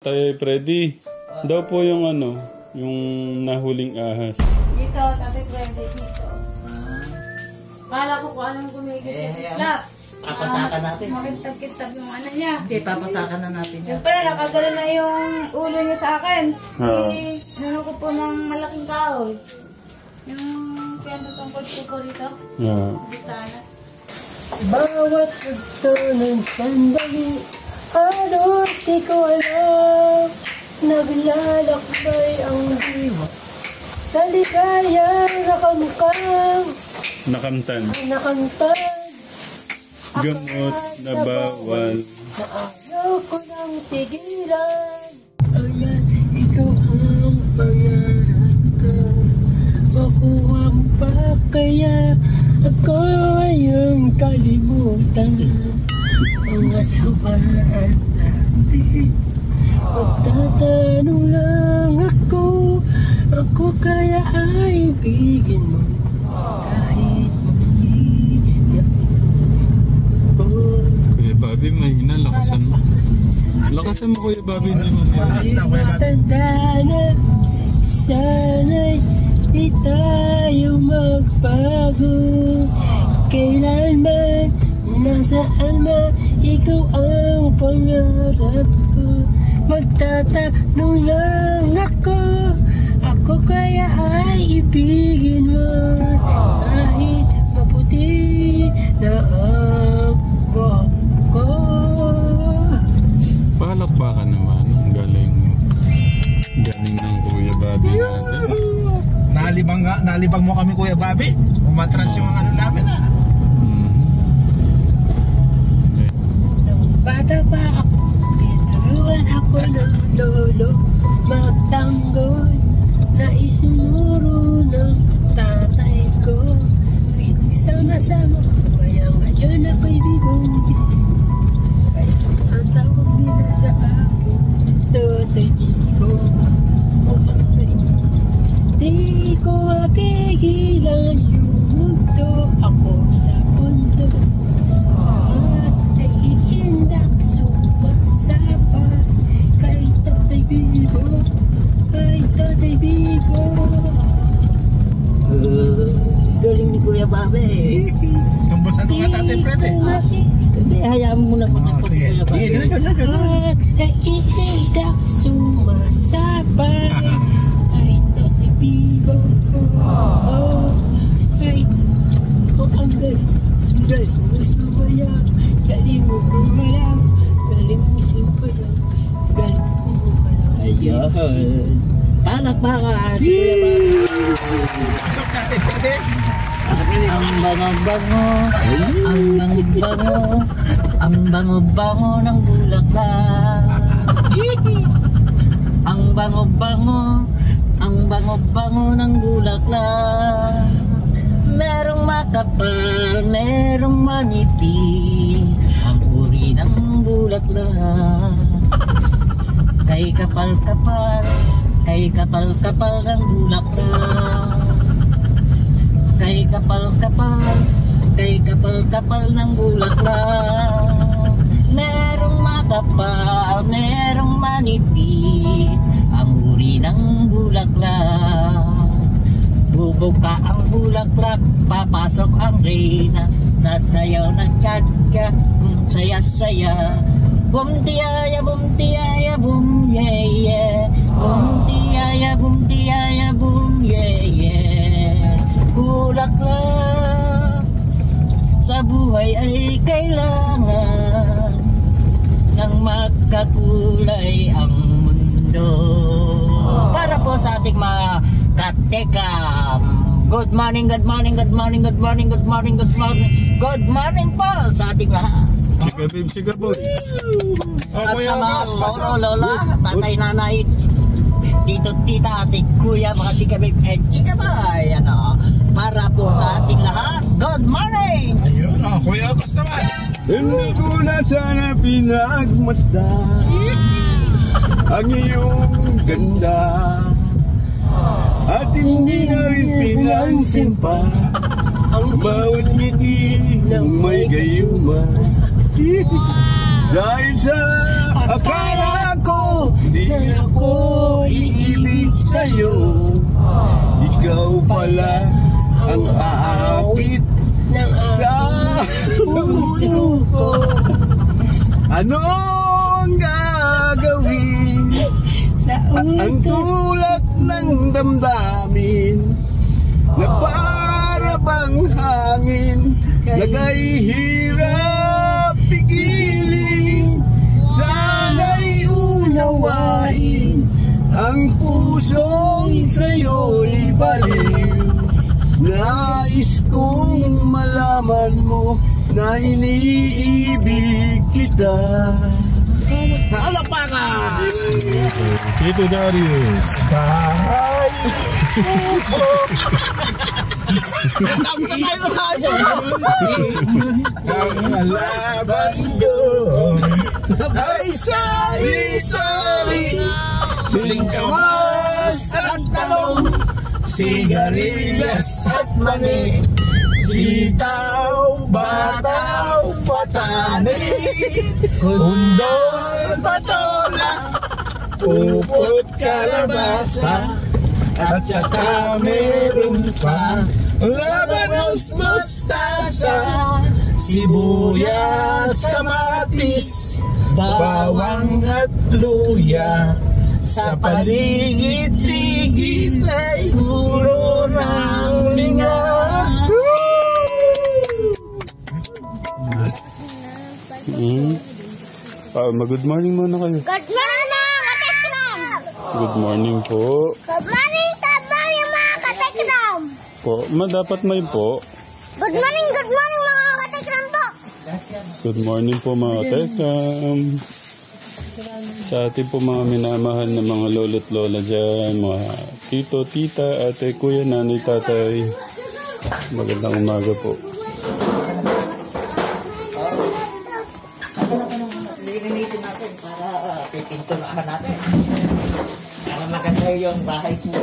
Tay Freddy, daw po yung ano, yung nahuling ahas. Dito, Tatay Freddy, dito. Kala ko kung anong gumigit-gitlap. Papasakan natin. Makintab-kintab yung ano niya. Okay, papasakan na natin yan. Yung pala, nakagala na yung ulo niya sa akin. Oo. Nano ko po ng malaking kahoy. Yung kaya tungkol ko rito. Yeah. Bitana. Bawat ito ng sandali, ano di ko alam, naglalakbay ang diwa. Sa ligaya nakamukang, Nakamtan. nakantad. Gamot na bawal. Na ayaw ko nang tigilan. Ayan, ikaw ang pangarap ko. Makuha mo pa kaya ako ayong kalimutan. Mga subaraan natin. Magtatanong lang ako kaya ay ibigin mo. Kahit hindi ako. Kuya Bobby, mahina. Lakasan mo. Lakasan mo, Kuya Bobby. Hindi mo Tanda na, sana'y di tayo magbago. Kailanman, nasaan man, ikaw ang pangarap ko. Magtatanong lang ako kaya ay ibigin mo. Kahit maputi na ang buhok ko. Palakpakan naman. Ang galing ng Kuya Bobby natin. Nalibang mo kami, Kuya Bobby. Umatras yung ano namin ha. Nung bata pa ako, tinuruan ako ng lolo magtanggol na isinuro ng tatay ko. Pinagsama-sama, kaya ngayon ako'y bibonggi. Kaya ang tawag nila sa akin, Totoy Bibo. Di ko mapigilan yung mundo, ako sa mundo. At naiindak sumasapa kay Totoy Bibo, kay Totoy Bibo. Galing ni Kuya Bobby. Tumbusan mo nga, Tatay Freddy. Hindi, hayaan mo na magtapos si Kuya Bobby. At naiindak sumasapa kay Totoy Bibo. Kay ang galing mo sumaya, galing mo bumalang, galing mo sumaya, galing mo bumalang. Ayun. Palakpakan, Kuya Bobby. Pasok, Tatay Freddy. Ang bango-bango, ang bango-bango, ang bango-bango ng bulaklak. Ang bango-bango, ang bango-bango ng bulaklak. Merong makapal, merong manipis, ang uri ng bulaklak. Kay kapal-kapal, kay kapal-kapal ng bulaklak. Kay kapal-kapal, kay kapal-kapal ng bulaklak. Merong makapal, merong manipis, ang uri ng bulaklak. Bubuka ang bulaklak, papasok ang reyna, sasayaw ng tiyadya, saya-saya. Bum tiyaya, bum tiyaya, bum yeah yeah. Bum tiyaya, bum tiyaya, bum yeah yeah. Bulaklak sa buhay ay kailangan ng magkakulay ang mundo. Para po sa ating mga katekam, good morning, good morning, good morning, good morning, good morning, good morning, good morning po sa ating lahat. Chika babe, chika boy. At sa mga lolo, lola, tatay, nanay, tito, tita, ate, kuya, mga chika babe, and chika boy, ano, para po sa ating lahat, good morning! Ayun, Kuya August naman. Hindi ko na sana pinagmata ang iyong ganda, at hindi na rin pinansimpa ang bawat ngiti ng may gayuma. Dahil sa akala ko Di ako iibig sa'yo. Ikaw pala ang aawit ng sa puso ko. Ano ang gagawin? sa Ang utos tulak ng damdamin na para bang hangin, nagahihirap pigilin. Sana'y unawain ang pusong sa'yo'y baliw. Nais kong malaman mo na iniibig kita. Naalapakan! Tito Darius. Bahay! Tama na tayo ng hayo! Ang alaban doon ay sari-sari, singkamas at talong, sigarilyas at mani, sitaw, bataw, patani, undol, patola, upot, kalabasa, at saka meron pa labanos, mustasa, sibuyas, kamatis, bawang at luya. Sa paligid-ligid ay puro ng linga. Good morning muna kayo. Good morning, mga katekram! Good morning po. Good morning mga katekram! Po, dapat may po. Good morning mga katekram po! Good morning po mga katekram. Sa ating po mga minamahal na mga lolo't lola dyan, mga tito, tita, ate, kuya, nanay, tatay. Magandang umaga po. lilinisin natin para pipinto na natin. Para maganda yung bahay ko.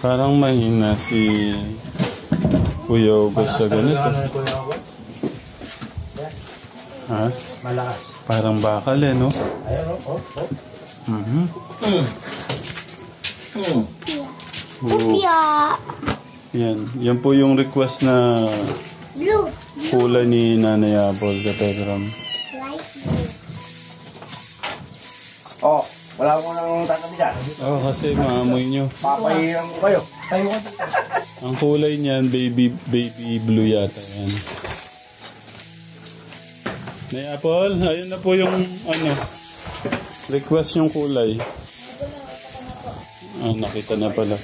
Parang mahina si Kuya August sa ganito. Ha? Malakas. Parang bakal no? Ayun, oh. Yan po yung request na Blue. kulay ni Nanay Apple, Kategram. Oh, wala mo nang tatabi dyan. Oh, kasi maamoy nyo. Papahiram ko kayo. Ang kulay niyan, baby blue yata yan. Nanay Apple, ayun na po yung request yung kulay. Nakita na pala.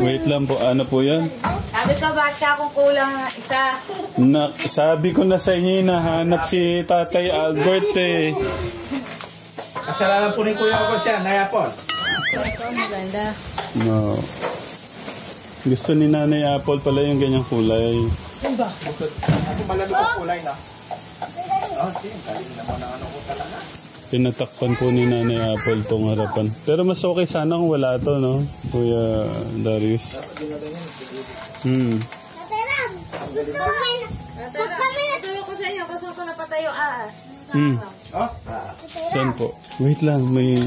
Wait lang po, ano po yan? Sabi ko, bata akong kulang isa. Sabi ko na sa inyo, nahanap si Tatay Albert eh. Kasalanan po ni Kuya August yan, Nayapon. Ito, maganda. No. Gusto ni Nanay Apple pala yung ganyang kulay. Ako malamig ang kulay na. Galing naman ang ano ko talaga. Pinatakpan po ni Nanay Apple tong harapan. Pero mas okay sana kung wala to, no? Kuya Darius. Tuyo ko sa inyo, kasi ko napatay yung aas. Saan po? Wait lang, may...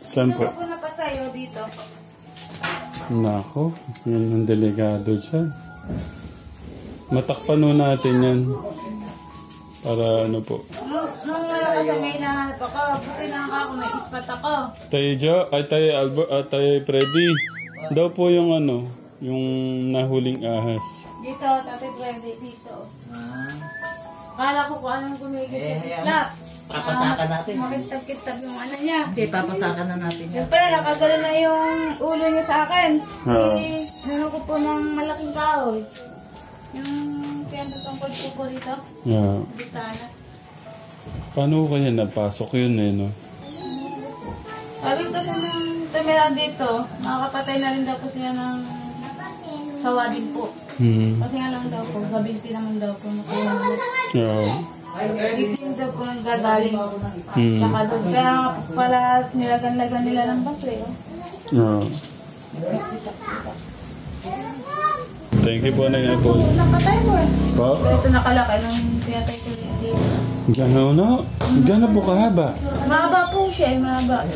Saan po? Ako napatay dito. Nako, yun ang delikado siya. Matakpan nun natin yan. Para ano po. Nung kasi may hinahanap ako, buti lang ako, may ispat ako. Tayo Jo, ay tayo Albert, at tayo Freddy. Daw po yung ano, yung nahuling ahas. Dito, Tate Freddy, dito. Kala ko kung anong gumigit yung slap. Papasakan natin. Makitag-kitag yung ano niya. Okay, papasakan na natin yan. Yung pala, nakagala na yung ulo niya sa akin. Ah. Nano ko po ng malaking kahoy. Yung pinatutungkol ko po dito. Yeah. Bitana. Paano kaya napasok yun eh, no? Sabi ko sa mga tumira dito, makakapatay na rin daw po sila ng sawa din po. Kasi nga lang daw po, gabinti naman daw po. Yeah. Dito yung daw po ang gagaling. Tsaka doon, kaya nga pala nilagan-lagan nila ng baso eh. Yeah. Thank you po na yung apple. Napatay mo eh. Po? Ito nakalakay nung pinatay ko dito. Gano'n no? Gano'n po kahaba? Mahaba po siya eh, mahaba.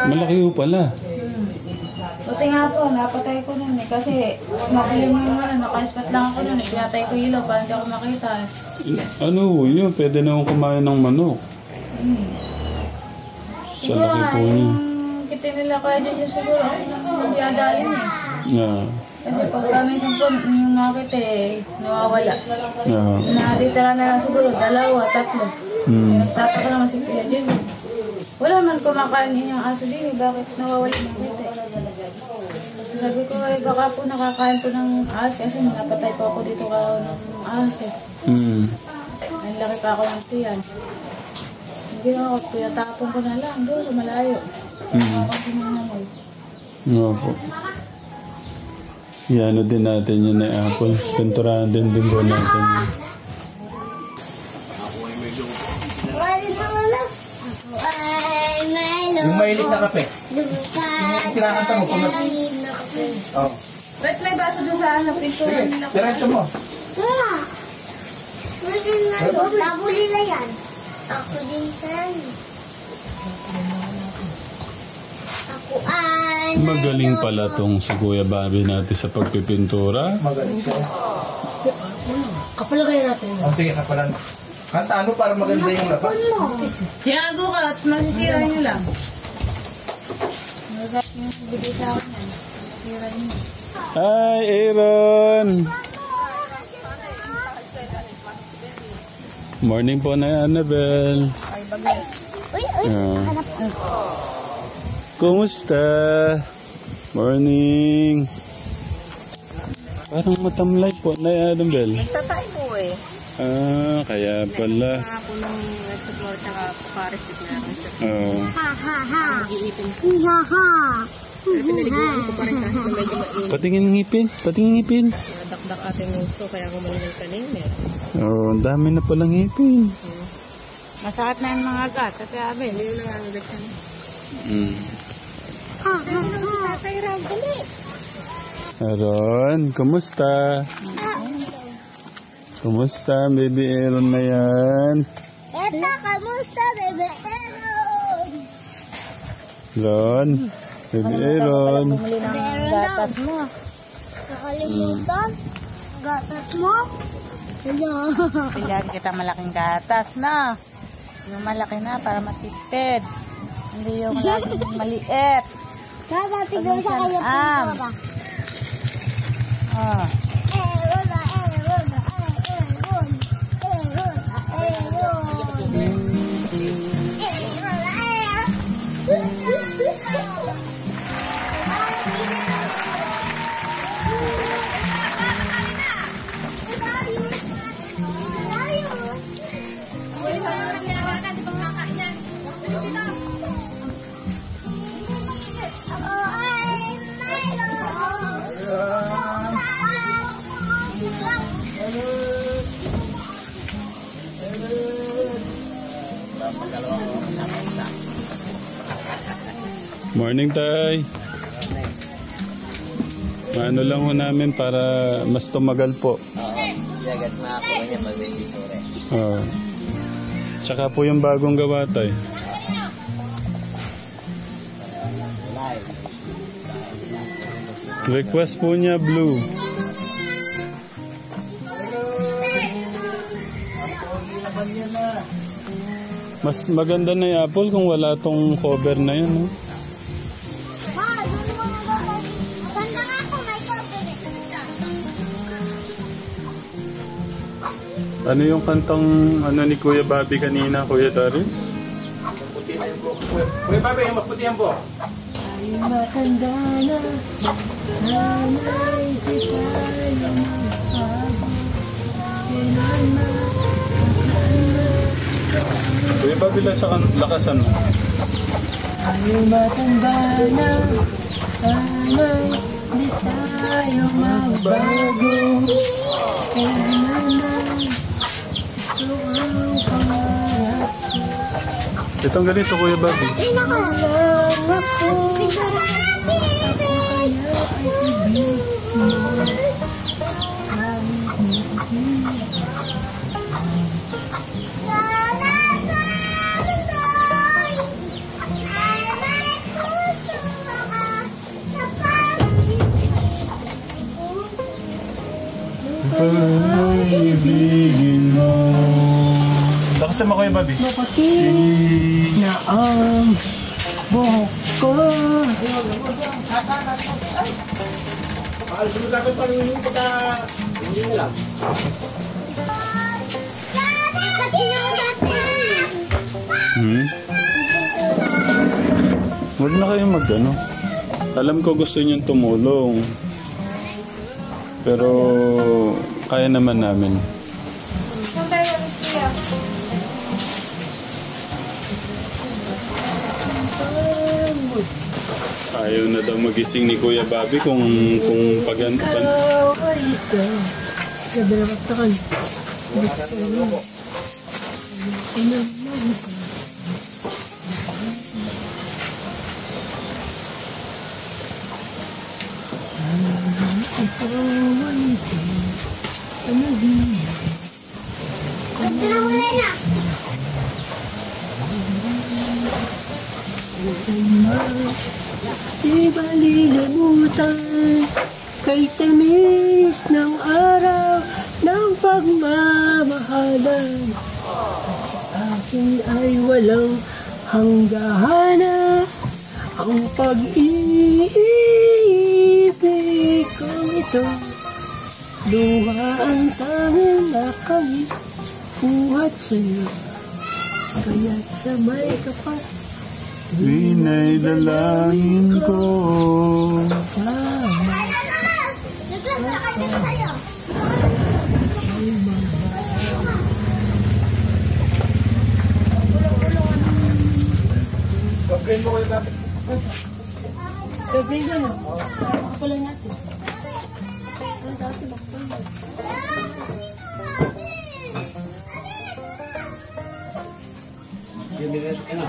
Malaki po pala. Buti nga po, napatay ko nun eh. Kasi madilim yung ano, naka-spot lang ako nun eh. Pinatay ko ilaw para hindi ako makita eh. Ano yun? Pwede naman kumain ng manok. Sa Siguro laki nga, po niya. yung kitin nila kaya dyan yung siguro, hindi adalin eh. Yeah. Kasi pag kami po, yung nakita eh, nawawala. Yeah. Nakatitira na lang siguro, 2, 3. Nagtataka naman si Kuya dyan. Wala man kumakain yung aso din eh, bakit nawawala yung kita eh. Sabi ko eh, baka po nakakain po ng aso kasi napatay po ako dito ng aso eh. Ang laki pa ako ng tiyan. Hindi ako, pinatapon ko na lang doon sa malayo. Ako naman. Oo po. Iano din natin yun na apple. Pinturahan din po natin yun. Yung mahilig na kape. Yung kinakanta mo. Oh. Ba't may baso doon sa ano, pintura Sige, nila? diretso mo. Tabo nila yan. Ako din saan. Ako ay... Magaling pala tong si Kuya Bobby natin sa pagpipintura. Magaling siya. Kapalagay natin. Oh, sige, kapalan. Kanta ano para maganda yung lapas? Tinago ka at masisira nyo lang. Maganda yung bigay sa akin yan. Masisira nyo. Hi, Aaron! Morning po na Annabelle. Kumusta? Morning. Parang matamlay po na Annabelle. Tatay po eh. Ah, kaya pala. Ako nung nagsuklaw tsaka papares ko na ako siya. Oo. Ha ha ha. Nag-iipin. Ha ha. Pero pinaliguan ko pa rin kahit na medyo mainit. Patingin ng ngipin. Patingin ng ngipin. Dakdak ating gusto kaya gumaling ng kanina. Oo, ang dami na palang ngipin. Masakit na yung mga gat. At sabi, hindi yung nangangagat siya. Ha ha ha. Tatay Ram, dali. Aaron, kumusta? Kumusta, baby Aaron na yan? Eto, kamusta, bebe? Aaron. Aaron, baby Aaron. Bumili ng gatas mo. Nakalimutan? Gatas mo? Wala. Pilihan kita malaking gatas na. Yung malaki na para matipid. Hindi yung laging maliit. Tignan sa kanya pintura. Ah. Aaron, Aaron, Aaron. Aaron, Morning, Tay. Ano lang ho namin para mas tumagal po. Jagat na ako niya mag-pintura. Oo. Tsaka po yung bagong gawa, Tay. Request po niya blue. Mas maganda na yung apple kung wala tong cover na yun. No? Maganda nga kung may cover. Ano yung kantang ano ni Kuya Bobby kanina, Kuya Darius? Maputi na yung buhok. Kuya Bobby, yung maputi ang buhok. Ay matanda na, sana'y di tayo magbago. Kailanman, saan na, Kuya Bobby, lakasan mo. ay matanda na, sana'y di tayo magbago. Kailanman, ito ang pangarap ko. Itong ganito, Kuya Bobby. Ay, nako. Lang ako, Picture kaya ay ibig mo. Pag-ibigin mo. Lakasan mo, Kuya Bobby. Maputi na ang buhok ko. Sunod natin pa rin yung pagka... Hindi nila. Huwag na kayong mag-ano. Alam ko gusto niyong tumulong. Pero kaya naman namin. Ayaw na daw magising ni Kuya Bobby kung Ikaw ay isa. Kadalawang takal. Sino mo isa? Ikaw ay isa. Tanagin. Di ba lilimutan kay tamis ng araw ng pagmamahalan. Sa akin ay walang hanggahan ang pag-ibig kong ito. Luha ang tanging nakamit buhat sa'yo. Kaya't sabay ka pa Winay dalangin ko. sama. Pag-brain mo, Kuya Bobby. Gabriel na. Pala natin. Ang dati bakpan. Yung bilis, ano?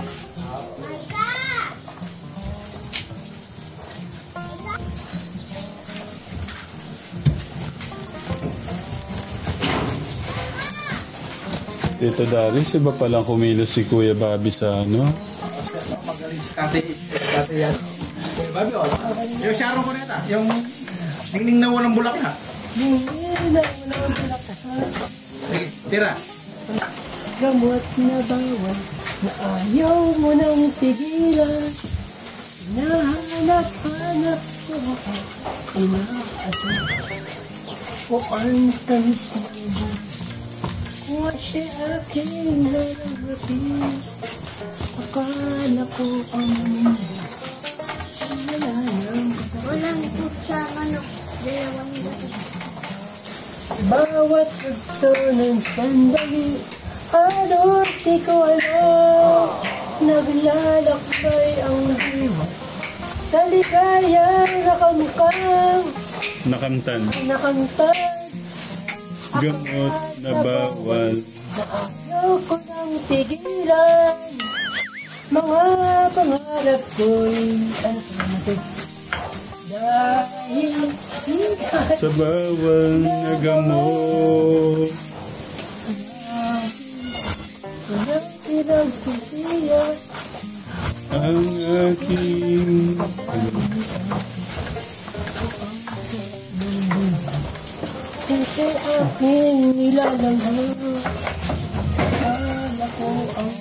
Tito Darius, iba palang kumilos si Kuya Bobby sa ano. Magaling si Kate yan. Kuya Bobby, oh. Yung Sharon ko neta. Yung ningning na walang bulak na. Hindi na walang pinakasan. Sige, tira. Gamot na bawal na ayaw mo nang tigilan. Hinahanap-hanap ko ako. Inaasal o ang tamis na iba. Kung siya aking harapin, akala ko ang mundo. Wala nang Walang sa ano, dalawang gabi. bawat gusto ng sandali. Halos di ko alam, naglalakbay ang diwa. Sa ligayang nakamukang, Nakamtan. nakamtan. Gamot na bawal. Na ayaw ko nang tigilan. Mga pangarap ko'y ano ko natin. Dahil Sa bawal na gamot. walang pinagsisiyan. Ang aking Ang po aking nilalanghan. Akala ko ang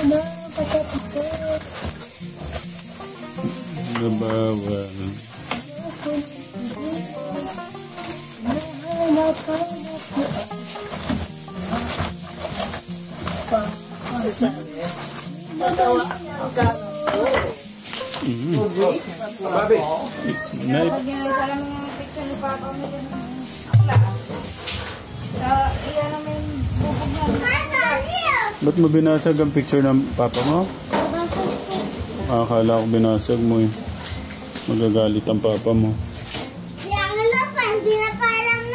na katapat ko. Nabawal. Nahanapan ako. Babi. Nay, Pag ginagawa namin yung picture ni Papa mo dyan. Akla. Iyan namin bubog na. ba't mo binasag ang picture ng papa mo? Akala ko binasag mo eh. Magagalit ang papa mo.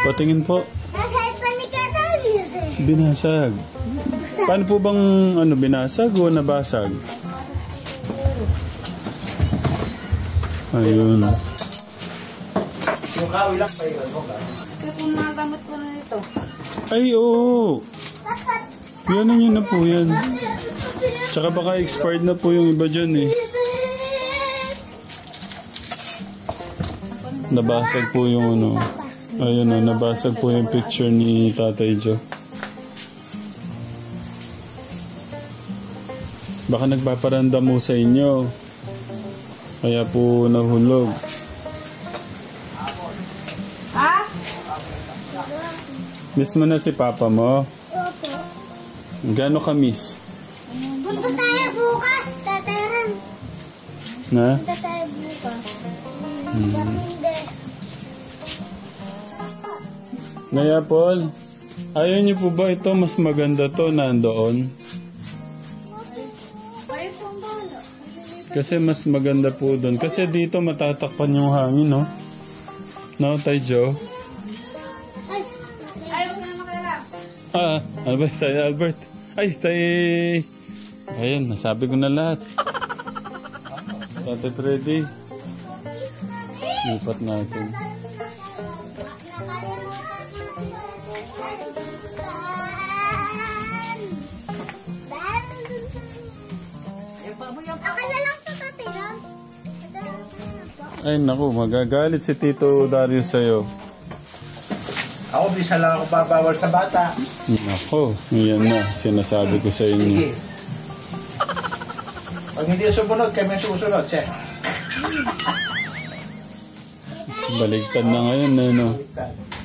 Patingin po. Binasag. Paano po bang binasag o nabasag? Ayun. Yung kawi lang pa yun. Kasi kung nagamit ko na ito. Ay, oo. Yan yun na po yan. Tsaka baka expired na po yung iba dyan eh. Nabasag po yung ayun na, nabasag po yung picture ni Tatay Joe. Baka nagpaparanda mo sa inyo. Kaya po nahulog. Ha? Miss mo na si Papa mo? Gano'n ka miss? Punta tayo bukas, Tataran. Na? Punta tayo bukas. Hindi. Naya Paul, ayaw niyo po ba ito? Mas maganda to nandoon. Kasi mas maganda po doon. Kasi dito matatakpan yung hangin, no? No, Tay Joe? Ano ba? Tay Albert? Ay, Tay... Ayun, nasabi ko na lahat. Tatay Freddy. Lipat natin. Ako na lang ito, Tatiran. Ay, naku, magagalit si Tito Darius sa'yo. Ako, bisa lang ako babawal sa bata. Nako, yan na. Sinasabi ko sa inyo. Sige. Pag hindi sumunod, kami susunod, siya. Baligtad na ngayon, no? Baliktad.